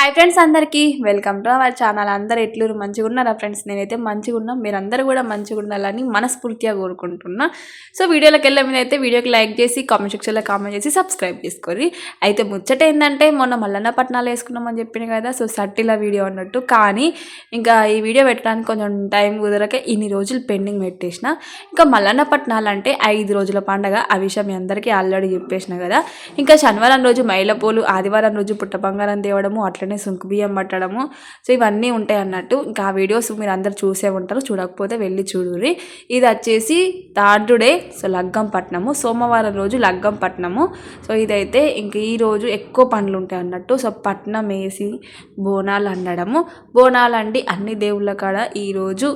Hi friends, అందరికీ welcome to our channel. అందరు ఎట్లూరు మంచిగా ఉన్నారా ఫ్రెండ్స్? నేనైతే మంచిగా ఉన్నా, మీరందరూ కూడా మంచిగా ఉండాలని మనస్ఫూర్తిగా కోరుకుంటున్నా. సో వీడియోలోకి వెళ్ళే మీద అయితే వీడియోకి లైక్ చేసి కామెంట్ సెక్షన్లో కామెంట్ చేసి సబ్స్క్రైబ్ చేసుకోండి. అయితే ముచ్చట ఏంటంటే మొన్న మల్లన్న పట్నాలు వేసుకున్నామని చెప్పిన కదా, సో సట్టిలా వీడియో అన్నట్టు. కానీ ఇంకా ఈ వీడియో పెట్టడానికి కొంచెం టైం కుదరక ఇన్ని రోజులు పెండింగ్ పెట్టేసిన. ఇంకా మల్లన్న పట్నాలు అంటే 5 రోజుల పండగ, ఆ విషయం మీ అందరికీ ఆల్రెడీ చెప్పేసిన కదా. ఇంకా శనివారం రోజు మైలపోలు, ఆదివారం రోజు పుట్ట బంగారం తేవడము, అట్లనే సుంకు బియ్యం పట్టడము, సో ఇవన్నీ ఉంటాయి అన్నట్టు. ఇంకా ఆ వీడియోస్ మీరు అందరు చూసే ఉంటారు, చూడకపోతే వెళ్ళి చూడుర్రి. ఇది వచ్చేసి థర్డ్ డే, సో లగ్గం పట్నము, సోమవారం రోజు లగ్గం పట్నము. సో ఇదైతే ఇంక ఈరోజు ఎక్కువ పనులు ఉంటాయి అన్నట్టు. సో పట్నం వేసి బోనాలు అండడము, బోనాలు అండి అన్ని దేవుళ్ళ కాడ ఈరోజు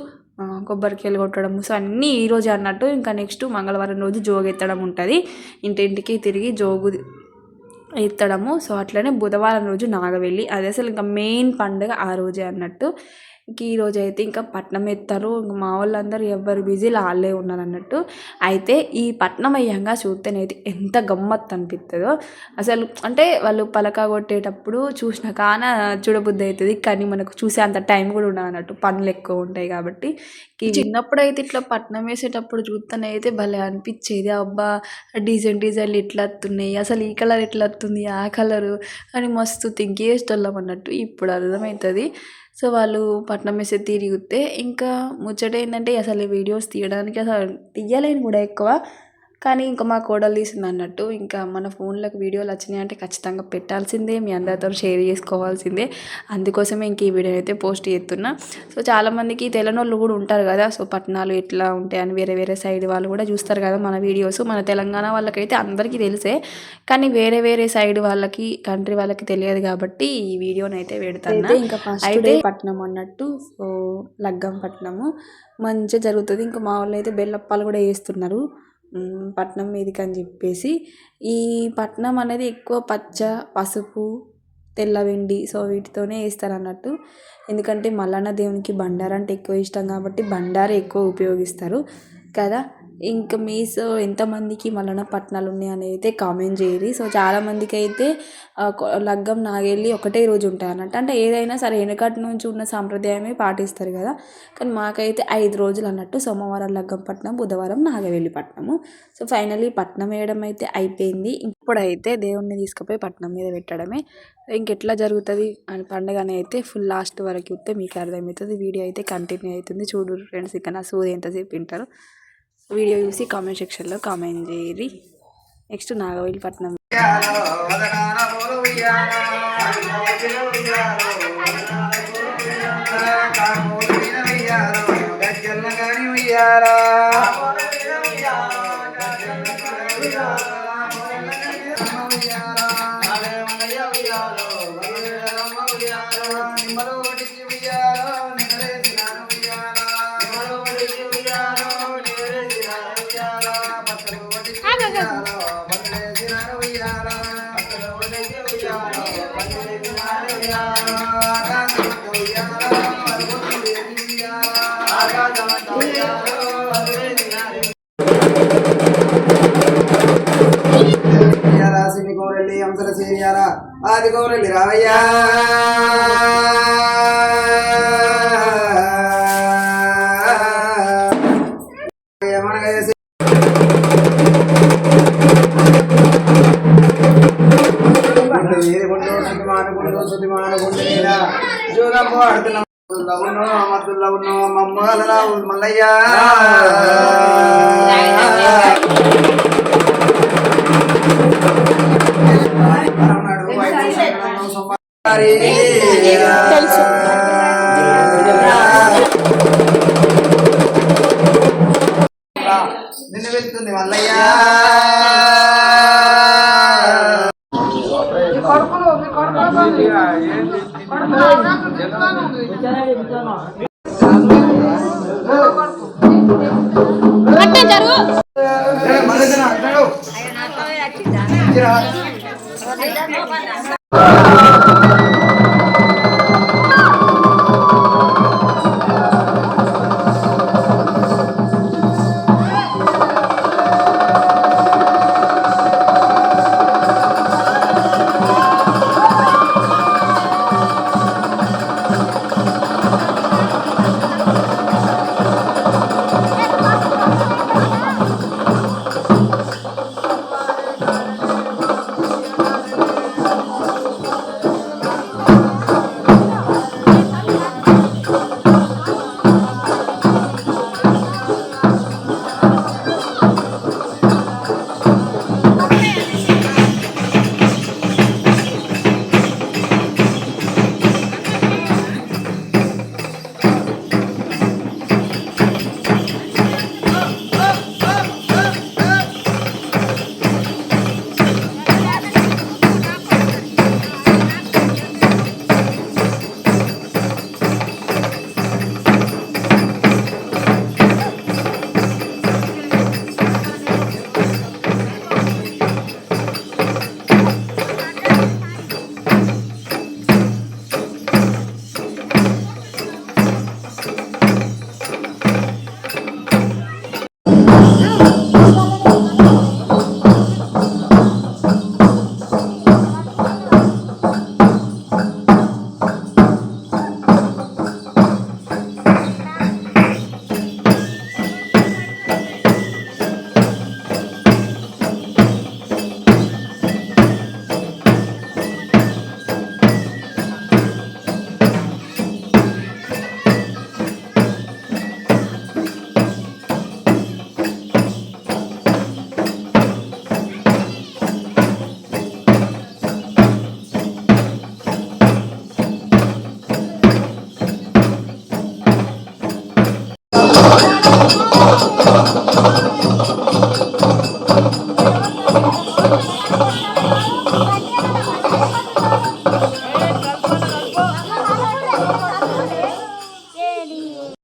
కొబ్బరికాయలు కొట్టడము, సో అన్నీ ఈరోజు అన్నట్టు. ఇంకా నెక్స్ట్ మంగళవారం రోజు జోగు ఎత్తడం ఉంటుంది, ఇంటింటికి తిరిగి జోగు ఎత్తడము. సో అట్లనే బుధవారం రోజు నాగవెల్లి, అది అసలు ఇంకా మెయిన్ పండుగ ఆ రోజే అన్నట్టు. ఇంక ఈరోజు అయితే ఇంకా పట్నం ఎత్తారు. ఇంకా మా వాళ్ళందరూ ఎవరు బిజీలో వాళ్ళే ఉన్నారు అన్నట్టు. అయితే ఈ పట్నం అయ్యంగా చూస్తేనైతే ఎంత గమ్మత్తు అనిపిస్తుందో అసలు. అంటే వాళ్ళు పలక కొట్టేటప్పుడు చూసిన కాన చూడబుద్ధి అవుతుంది, కానీ మనకు చూసే అంత టైం కూడా ఉండదు అన్నట్టు, పనులు ఎక్కువ ఉంటాయి కాబట్టి. చిన్నప్పుడు అయితే ఇట్లా పట్నం వేసేటప్పుడు చూస్తేనే అయితే భలే అనిపించేది. అబ్బా డిజైన్లు ఎట్లా వస్తున్నాయి, అసలు ఈ కలర్ ఎట్లా వస్తుంది, ఆ కలరు అని మస్తు థింకేసేటోళ్ళం అన్నట్టు. ఇప్పుడు అర్థమవుతుంది. సో వాళ్ళు పట్నం వేసే తిరిగితే ఇంకా ముచ్చట ఏంటంటే అసలు వీడియోస్ తీయడానికి అసలు తీయలేను కూడా ఎక్కువ, కానీ ఇంకా మా కోడలు తీసింది అన్నట్టు. ఇంకా మన ఫోన్లకు వీడియోలు వచ్చినాయి అంటే ఖచ్చితంగా పెట్టాల్సిందే, మీ అందరితో షేర్ చేసుకోవాల్సిందే. అందుకోసమే ఇంక ఈ వీడియో అయితే పోస్ట్ చేస్తున్నా. సో చాలామందికి తెలియని వాళ్ళు కూడా ఉంటారు కదా, సో పట్టణాలు ఎట్లా ఉంటాయని వేరే వేరే సైడ్ వాళ్ళు కూడా చూస్తారు కదా మన వీడియోస్. మన తెలంగాణ వాళ్ళకైతే అందరికీ తెలిసే, కానీ వేరే వేరే సైడ్ వాళ్ళకి, కంట్రీ వాళ్ళకి తెలియదు కాబట్టి ఈ వీడియోని అయితే పెడతాను. ఇంకా అయితే పట్నం అన్నట్టు, సో లగ్గం పట్నము మంచిగా జరుగుతుంది. ఇంకా మా వాళ్ళు అయితే బెల్లప్పాలు కూడా వేస్తున్నారు పట్నం మీదకి అని చెప్పేసి. ఈ పట్నం అనేది ఎక్కువ పచ్చ, పసుపు, తెల్ల వెండి, సో వీటితోనే వేస్తారు అన్నట్టు. ఎందుకంటే మల్లన్న దేవునికి బండారు అంటే ఎక్కువ ఇష్టం కాబట్టి బండారు ఎక్కువ ఉపయోగిస్తారు కదా. ఇంకా మీతో ఎంతమందికి మల్లన్న పట్నాలు ఉన్నాయి అని అయితే కామెంట్ చేయరు. సో చాలామందికి అయితే లగ్గం నాగెళ్ళి ఒకటే రోజు ఉంటాయి అన్నట్టు. అంటే ఏదైనా సరే వెనకటి నుంచి ఉన్న సాంప్రదాయమే పాటిస్తారు కదా, కానీ మాకైతే 5 రోజులు అన్నట్టు. సోమవారం లగ్గం పట్నం, బుధవారం నాగవెల్లి పట్నము. సో ఫైనల్లీ పట్నం వేయడం అయితే అయిపోయింది. ఇప్పుడైతే దేవుణ్ణి తీసుకుపోయి పట్నం మీద పెట్టడమే. ఇంకెట్లా జరుగుతుంది అని పండుగ అయితే ఫుల్ లాస్ట్ వరకు చూస్తే మీకు అర్థమవుతుంది. వీడియో అయితే కంటిన్యూ అవుతుంది, చూడు ఫ్రెండ్స్. ఇక నా సూది ఎంతసేపు వింటారు, వీడియో చూసి కామెంట్ సెక్షన్లో కామెంట్ చేయరి. నెక్స్ట్ నాగవెల్లి పట్నం. గౌరెల్లి అంశల సీనియారా ఆది గౌరెల్లి రావయ్యా మల్లయ్యా నిన్ను వెళ్తుంది మల్లయ్యా. జరుగు